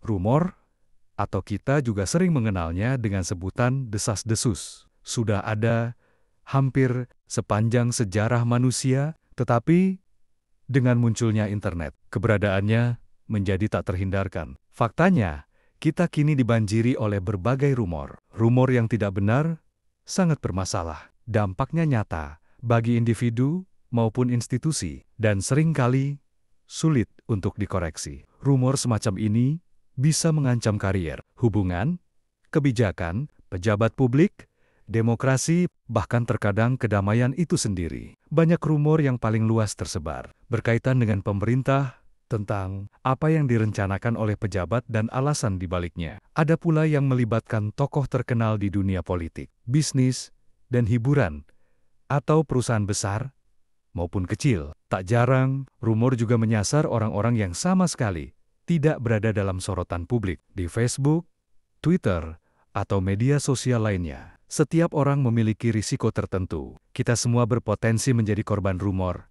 Rumor, atau kita juga sering mengenalnya dengan sebutan desas-desus, sudah ada hampir sepanjang sejarah manusia, tetapi dengan munculnya internet, keberadaannya menjadi tak terhindarkan. Faktanya, kita kini dibanjiri oleh berbagai rumor. Rumor yang tidak benar sangat bermasalah. Dampaknya nyata bagi individu maupun institusi, dan seringkali sulit untuk dikoreksi. Rumor semacam ini bisa mengancam karier, hubungan, kebijakan, pejabat publik, demokrasi, bahkan terkadang kedamaian itu sendiri. Banyak rumor yang paling luas tersebar, berkaitan dengan pemerintah, tentang apa yang direncanakan oleh pejabat dan alasan di baliknya. Ada pula yang melibatkan tokoh terkenal di dunia politik, bisnis, dan hiburan, atau perusahaan besar maupun kecil. Tak jarang, rumor juga menyasar orang-orang yang sama sekali tidak berada dalam sorotan publik di Facebook, Twitter, atau media sosial lainnya. Setiap orang memiliki risiko tertentu. Kita semua berpotensi menjadi korban rumor,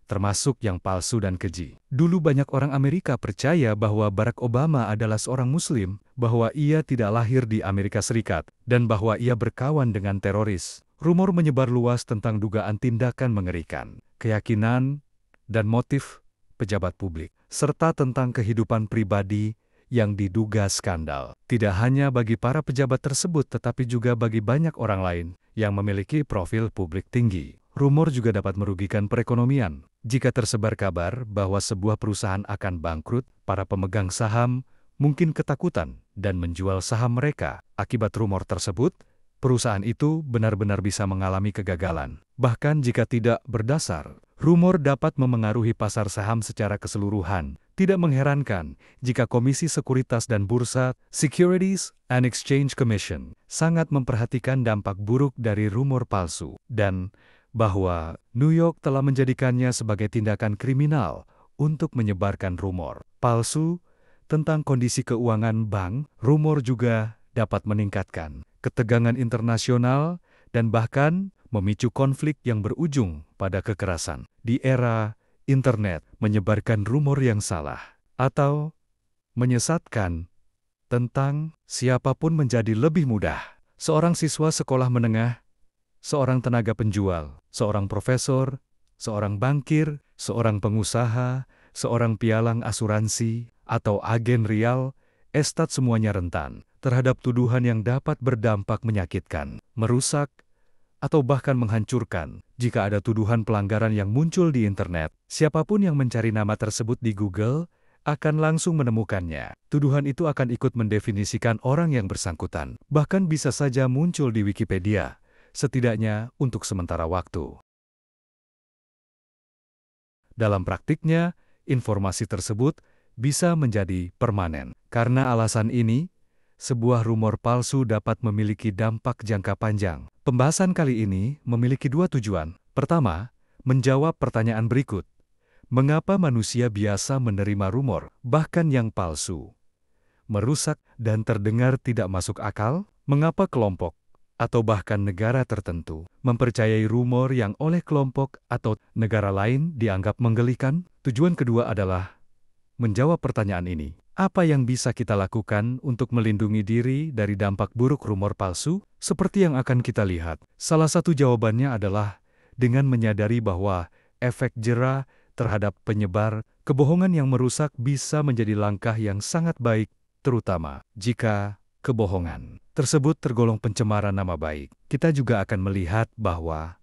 termasuk yang palsu dan keji. Dulu banyak orang Amerika percaya bahwa Barack Obama adalah seorang Muslim, bahwa ia tidak lahir di Amerika Serikat, dan bahwa ia berkawan dengan teroris. Rumor menyebar luas tentang dugaan tindakan mengerikan, keyakinan, dan motif pejabat publik, serta tentang kehidupan pribadi yang diduga skandal. Tidak hanya bagi para pejabat tersebut, tetapi juga bagi banyak orang lain yang memiliki profil publik tinggi. Rumor juga dapat merugikan perekonomian. Jika tersebar kabar bahwa sebuah perusahaan akan bangkrut, para pemegang saham mungkin ketakutan dan menjual saham mereka. Akibat rumor tersebut, perusahaan itu benar-benar bisa mengalami kegagalan. Bahkan jika tidak berdasar, rumor dapat memengaruhi pasar saham secara keseluruhan. Tidak mengherankan jika Komisi Sekuritas dan Bursa (Securities and Exchange Commission) sangat memperhatikan dampak buruk dari rumor palsu, dan bahwa New York telah menjadikannya sebagai tindakan kriminal untuk menyebarkan rumor palsu tentang kondisi keuangan bank. Rumor juga dapat meningkatkan ketegangan internasional dan bahkan memicu konflik yang berujung pada kekerasan. Di era internet, menyebarkan rumor yang salah atau menyesatkan tentang siapapun menjadi lebih mudah. Seorang siswa sekolah menengah, seorang tenaga penjual, seorang profesor, seorang bankir, seorang pengusaha, seorang pialang asuransi, atau agen real estate, semuanya rentan terhadap tuduhan yang dapat berdampak menyakitkan, merusak, atau bahkan menghancurkan. Jika ada tuduhan pelanggaran yang muncul di internet, siapapun yang mencari nama tersebut di Google akan langsung menemukannya. Tuduhan itu akan ikut mendefinisikan orang yang bersangkutan, bahkan bisa saja muncul di Wikipedia, setidaknya untuk sementara waktu. Dalam praktiknya, informasi tersebut bisa menjadi permanen. Karena alasan ini, sebuah rumor palsu dapat memiliki dampak jangka panjang. Pembahasan kali ini memiliki dua tujuan. Pertama, menjawab pertanyaan berikut. Mengapa manusia biasa menerima rumor, bahkan yang palsu, merusak dan terdengar tidak masuk akal? Mengapa kelompok atau bahkan negara tertentu mempercayai rumor yang oleh kelompok atau negara lain dianggap menggelikan? Tujuan kedua adalah menjawab pertanyaan ini. Apa yang bisa kita lakukan untuk melindungi diri dari dampak buruk rumor palsu? Seperti yang akan kita lihat, salah satu jawabannya adalah dengan menyadari bahwa efek jera terhadap penyebar kebohongan yang merusak bisa menjadi langkah yang sangat baik, terutama jika kebohongan tersebut tergolong pencemaran nama baik. Kita juga akan melihat bahwa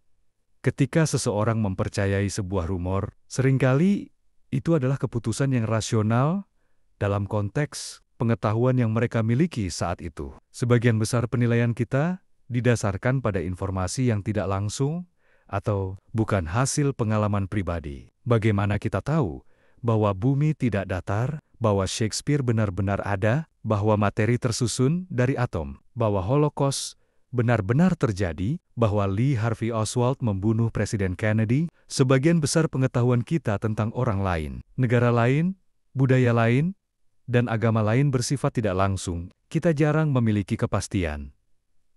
ketika seseorang mempercayai sebuah rumor, seringkali itu adalah keputusan yang rasional dalam konteks pengetahuan yang mereka miliki saat itu. Sebagian besar penilaian kita didasarkan pada informasi yang tidak langsung atau bukan hasil pengalaman pribadi. Bagaimana kita tahu bahwa bumi tidak datar, bahwa Shakespeare benar-benar ada, bahwa materi tersusun dari atom, bahwa Holocaust benar-benar terjadi, bahwa Lee Harvey Oswald membunuh Presiden Kennedy? Sebagian besar pengetahuan kita tentang orang lain, negara lain, budaya lain, dan agama lain bersifat tidak langsung. Kita jarang memiliki kepastian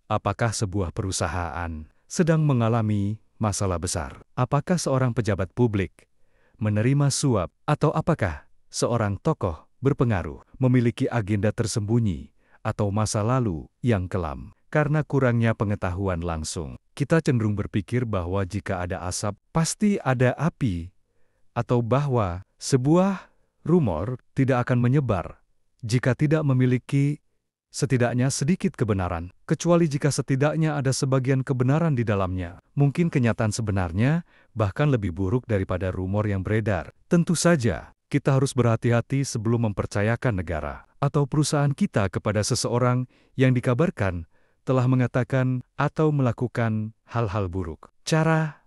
apakah sebuah perusahaan sedang mengalami masalah besar, apakah seorang pejabat publik menerima suap, atau apakah seorang tokoh berpengaruh, memiliki agenda tersembunyi, atau masa lalu yang kelam. Karena kurangnya pengetahuan langsung, kita cenderung berpikir bahwa jika ada asap, pasti ada api, atau bahwa sebuah rumor tidak akan menyebar jika tidak memiliki setidaknya sedikit kebenaran, kecuali jika setidaknya ada sebagian kebenaran di dalamnya. Mungkin kenyataan sebenarnya bahkan lebih buruk daripada rumor yang beredar. Tentu saja, kita harus berhati-hati sebelum mempercayakan negara atau perusahaan kita kepada seseorang yang dikabarkan telah mengatakan atau melakukan hal-hal buruk. Cara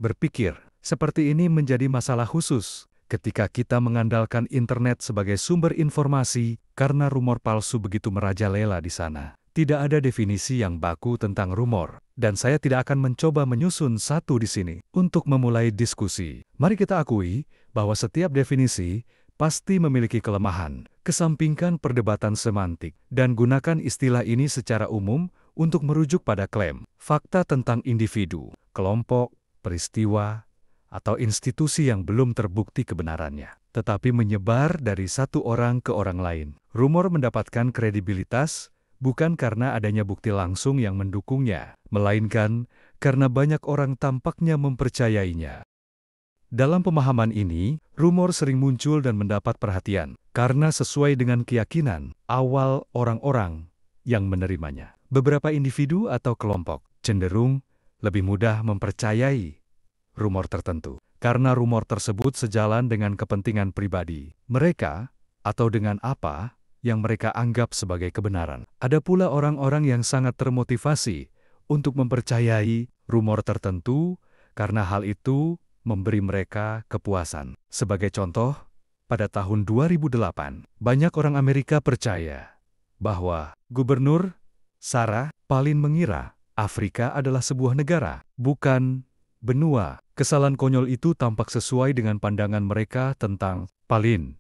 berpikir seperti ini menjadi masalah khusus ketika kita mengandalkan internet sebagai sumber informasi karena rumor palsu begitu merajalela di sana. Tidak ada definisi yang baku tentang rumor, dan saya tidak akan mencoba menyusun satu di sini. Untuk memulai diskusi, mari kita akui bahwa setiap definisi pasti memiliki kelemahan. Kesampingkan perdebatan semantik dan gunakan istilah ini secara umum untuk merujuk pada klaim, fakta tentang individu, kelompok, peristiwa, atau institusi yang belum terbukti kebenarannya, tetapi menyebar dari satu orang ke orang lain. Rumor mendapatkan kredibilitas bukan karena adanya bukti langsung yang mendukungnya, melainkan karena banyak orang tampaknya mempercayainya. Dalam pemahaman ini, rumor sering muncul dan mendapat perhatian karena sesuai dengan keyakinan awal orang-orang yang menerimanya. Beberapa individu atau kelompok cenderung lebih mudah mempercayai rumor tertentu karena rumor tersebut sejalan dengan kepentingan pribadi mereka atau dengan apa yang mereka anggap sebagai kebenaran. Ada pula orang-orang yang sangat termotivasi untuk mempercayai rumor tertentu karena hal itu memberi mereka kepuasan. Sebagai contoh, pada tahun 2008, banyak orang Amerika percaya bahwa Gubernur Sarah Palin mengira Afrika adalah sebuah negara, bukan benua. Kesalahan konyol itu tampak sesuai dengan pandangan mereka tentang Palin.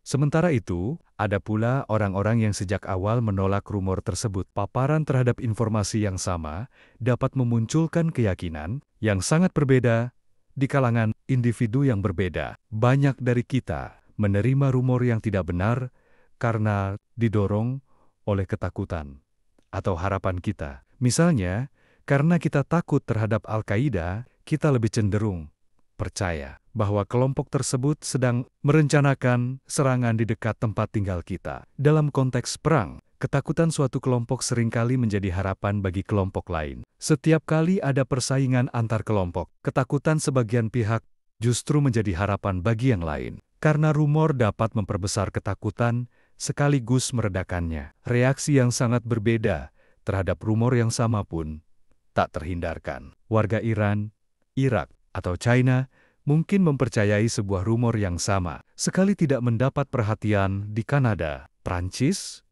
Sementara itu, ada pula orang-orang yang sejak awal menolak rumor tersebut. Paparan terhadap informasi yang sama dapat memunculkan keyakinan yang sangat berbeda di kalangan individu yang berbeda. Banyak dari kita menerima rumor yang tidak benar karena didorong oleh ketakutan atau harapan kita. Misalnya, karena kita takut terhadap Al-Qaeda, kita lebih cenderung percaya bahwa kelompok tersebut sedang merencanakan serangan di dekat tempat tinggal kita. Dalam konteks perang, ketakutan suatu kelompok seringkali menjadi harapan bagi kelompok lain. Setiap kali ada persaingan antar kelompok, ketakutan sebagian pihak justru menjadi harapan bagi yang lain. Karena rumor dapat memperbesar ketakutan sekaligus meredakannya. Reaksi yang sangat berbeda terhadap rumor yang sama pun tak terhindarkan. Warga Iran, Irak, atau China mungkin mempercayai sebuah rumor yang sama, sekali tidak mendapat perhatian di Kanada, Prancis,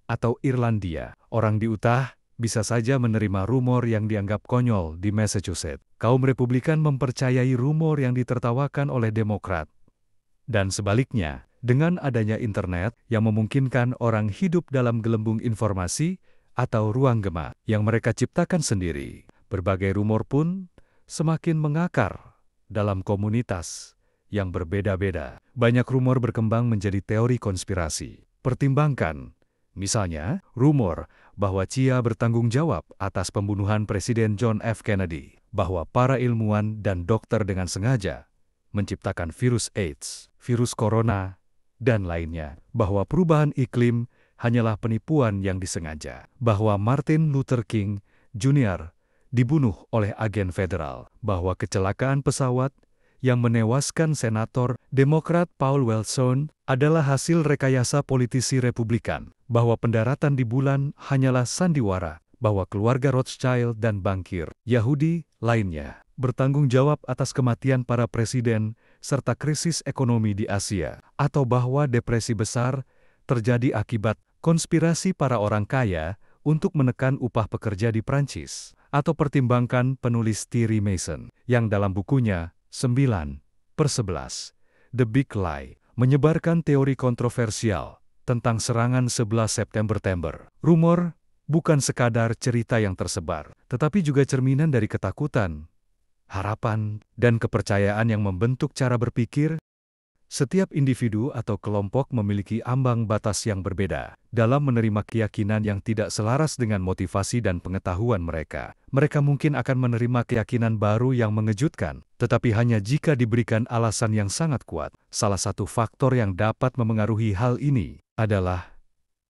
atau Irlandia. Orang di Utah bisa saja menerima rumor yang dianggap konyol di Massachusetts. Kaum Republikan mempercayai rumor yang ditertawakan oleh Demokrat. Dan sebaliknya, dengan adanya internet yang memungkinkan orang hidup dalam gelembung informasi atau ruang gema yang mereka ciptakan sendiri, berbagai rumor pun semakin mengakar dalam komunitas yang berbeda-beda. Banyak rumor berkembang menjadi teori konspirasi. Pertimbangkan, misalnya, rumor bahwa CIA bertanggung jawab atas pembunuhan Presiden John F. Kennedy, bahwa para ilmuwan dan dokter dengan sengaja menciptakan virus AIDS, virus corona, dan lainnya, bahwa perubahan iklim hanyalah penipuan yang disengaja, bahwa Martin Luther King Jr. dibunuh oleh agen federal, bahwa kecelakaan pesawat yang menewaskan Senator Demokrat Paul Wellstone adalah hasil rekayasa politisi Republikan, bahwa pendaratan di bulan hanyalah sandiwara, bahwa keluarga Rothschild dan bankir Yahudi lainnya bertanggung jawab atas kematian para presiden serta krisis ekonomi di Asia, atau bahwa depresi besar terjadi akibat konspirasi para orang kaya untuk menekan upah pekerja di Prancis, atau pertimbangkan penulis Thierry Mason yang dalam bukunya 9/11, The Big Lie, menyebarkan teori kontroversial tentang serangan 11 September. Rumor bukan sekadar cerita yang tersebar, tetapi juga cerminan dari ketakutan, harapan, dan kepercayaan yang membentuk cara berpikir Setiap individu atau kelompok memiliki ambang batas yang berbeda dalam menerima keyakinan yang tidak selaras dengan motivasi dan pengetahuan mereka. Mereka mungkin akan menerima keyakinan baru yang mengejutkan, tetapi hanya jika diberikan alasan yang sangat kuat. Salah satu faktor yang dapat memengaruhi hal ini adalah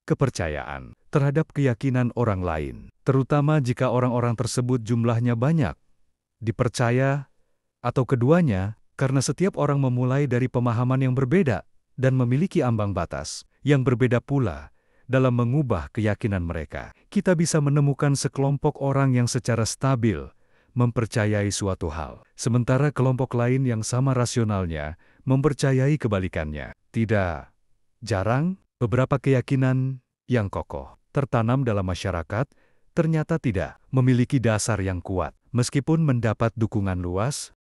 kepercayaan terhadap keyakinan orang lain, terutama jika orang-orang tersebut jumlahnya banyak, dipercaya, atau keduanya, karena setiap orang memulai dari pemahaman yang berbeda dan memiliki ambang batas yang berbeda pula dalam mengubah keyakinan mereka. Kita bisa menemukan sekelompok orang yang secara stabil mempercayai suatu hal, sementara kelompok lain yang sama rasionalnya mempercayai kebalikannya. Tidak jarang, beberapa keyakinan yang kokoh tertanam dalam masyarakat ternyata tidak memiliki dasar yang kuat, meskipun mendapat dukungan luas.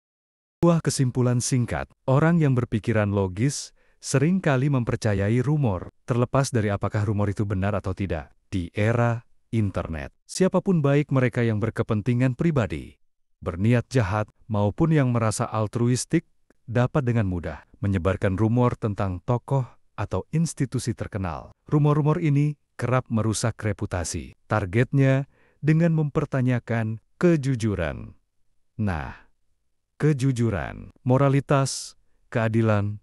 Sebuah kesimpulan singkat, orang yang berpikiran logis sering kali mempercayai rumor, terlepas dari apakah rumor itu benar atau tidak. Di era internet, siapapun baik mereka yang berkepentingan pribadi, berniat jahat, maupun yang merasa altruistik, dapat dengan mudah menyebarkan rumor tentang tokoh atau institusi terkenal. Rumor-rumor ini kerap merusak reputasi. Targetnya dengan mempertanyakan kejujuran. Kejujuran, moralitas, keadilan,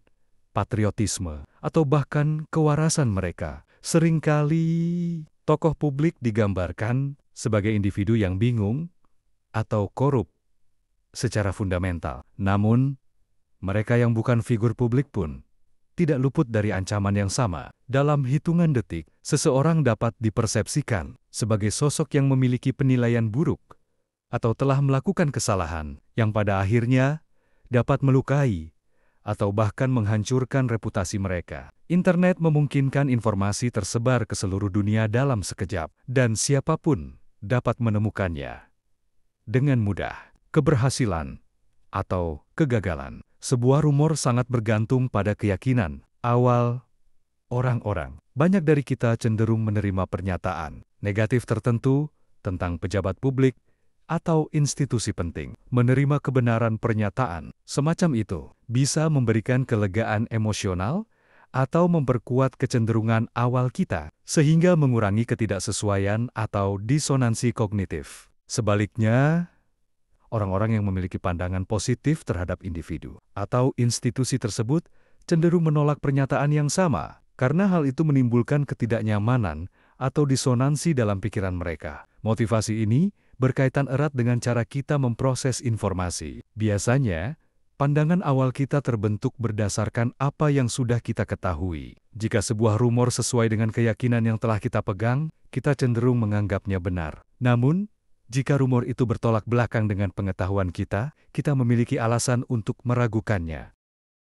patriotisme, atau bahkan kewarasan mereka. Seringkali tokoh publik digambarkan sebagai individu yang bingung atau korup secara fundamental. Namun, mereka yang bukan figur publik pun tidak luput dari ancaman yang sama. Dalam hitungan detik, seseorang dapat dipersepsikan sebagai sosok yang memiliki penilaian buruk atau telah melakukan kesalahan yang pada akhirnya dapat melukai atau bahkan menghancurkan reputasi mereka. Internet memungkinkan informasi tersebar ke seluruh dunia dalam sekejap, dan siapapun dapat menemukannya dengan mudah. Keberhasilan atau kegagalan sebuah rumor sangat bergantung pada keyakinan awal orang-orang. Banyak dari kita cenderung menerima pernyataan negatif tertentu tentang pejabat publik atau institusi penting. Menerima kebenaran pernyataan semacam itu bisa memberikan kelegaan emosional atau memperkuat kecenderungan awal kita, sehingga mengurangi ketidaksesuaian atau disonansi kognitif. Sebaliknya, orang-orang yang memiliki pandangan positif terhadap individu atau institusi tersebut cenderung menolak pernyataan yang sama, karena hal itu menimbulkan ketidaknyamanan atau disonansi dalam pikiran mereka. Motivasi ini berkaitan erat dengan cara kita memproses informasi. Biasanya, pandangan awal kita terbentuk berdasarkan apa yang sudah kita ketahui. Jika sebuah rumor sesuai dengan keyakinan yang telah kita pegang, kita cenderung menganggapnya benar. Namun, jika rumor itu bertolak belakang dengan pengetahuan kita, kita memiliki alasan untuk meragukannya.